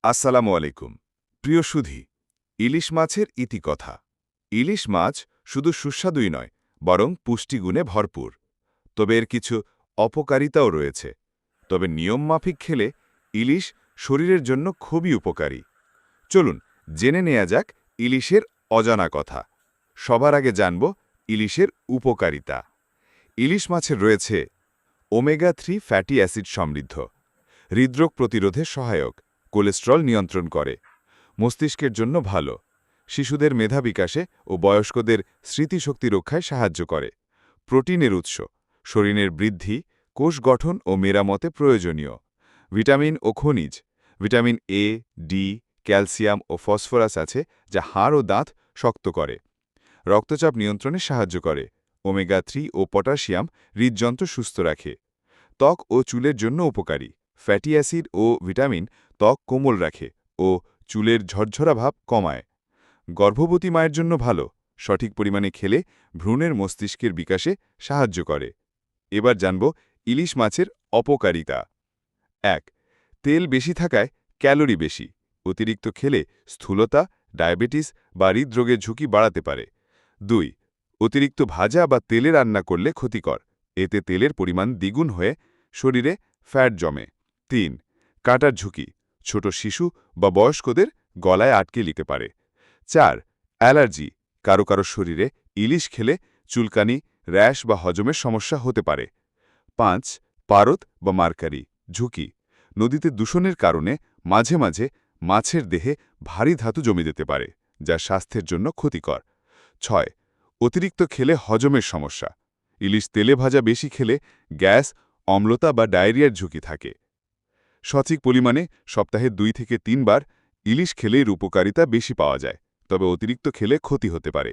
আসসালামু আলাইকুম। প্রিয় সুধী, ইলিশ মাছের ইতিকথা। ইলিশ মাছ শুধু সুস্বাদুই নয়, বরং পুষ্টিগুণে ভরপুর। তবে এর কিছু অপকারিতাও রয়েছে। তবে নিয়মমাফিক খেলে ইলিশ শরীরের জন্য খুবই উপকারী। চলুন জেনে নেওয়া যাক ইলিশের অজানা কথা। সবার আগে জানব ইলিশের উপকারিতা। ইলিশ মাছের রয়েছে ওমেগা-3 ফ্যাটি অ্যাসিড সমৃদ্ধ, হৃদরোগ প্রতিরোধে সহায়ক, কোলেস্টেরল নিয়ন্ত্রণ করে, মস্তিষ্কের জন্য ভালো, শিশুদের মেধা বিকাশে ও বয়স্কদের স্মৃতিশক্তি রক্ষায় সাহায্য করে, প্রোটিনের উৎস, শরীরের বৃদ্ধি, কোষ গঠন ও মেরামতে প্রয়োজনীয়, ভিটামিন ও খনিজ, ভিটামিন এ, ডি, ক্যালসিয়াম ও ফসফরাস আছে যা হাড় ও দাঁত শক্ত করে, রক্তচাপ নিয়ন্ত্রণে সাহায্য করে, ওমেগা-3 ও পটাশিয়াম হৃদযন্ত্র সুস্থ রাখে, ত্বক ও চুলের জন্য উপকারী, ফ্যাটি অ্যাসিড ও ভিটামিন ত্বক কোমল রাখে ও চুলের ঝরঝরা ভাব কমায়, গর্ভবতী মায়ের জন্য ভালো, সঠিক পরিমাণে খেলে ভ্রূণের মস্তিষ্কের বিকাশে সাহায্য করে। এবার জানব ইলিশ মাছের অপকারিতা। ১. তেল বেশি থাকায় ক্যালোরি বেশি, অতিরিক্ত খেলে স্থূলতা, ডায়াবেটিস বা হৃদরোগের ঝুঁকি বাড়াতে পারে। ২. অতিরিক্ত ভাজা বা তেলে রান্না করলে ক্ষতিকর, এতে তেলের পরিমাণ দ্বিগুণ হয়ে শরীরে ফ্যাট জমে। ৩. কাটার ঝুঁকি, ছোট শিশু বা বয়স্কদের গলায় আটকে নিতে পারে। ৪. অ্যালার্জি, কারো কারো শরীরে ইলিশ খেলে চুলকানি, র্যাশ বা হজমের সমস্যা হতে পারে। ৫. পারদ বা মার্কারি, ঝুঁকি, নদীতে দূষণের কারণে মাঝে মাঝে মাছের দেহে ভারী ধাতু জমে যেতে পারে, যা স্বাস্থ্যের জন্য ক্ষতিকর। ৬. অতিরিক্ত খেলে হজমের সমস্যা, ইলিশ তেলে ভাজা বেশি খেলে গ্যাস, অম্লতা বা ডায়রিয়ার ঝুঁকি থাকে। সঠিক পরিমাণে সপ্তাহে ২ থেকে ৩ বার ইলিশ খেলে এর উপকারিতা বেশি পাওয়া যায়, তবে অতিরিক্ত খেলে ক্ষতি হতে পারে।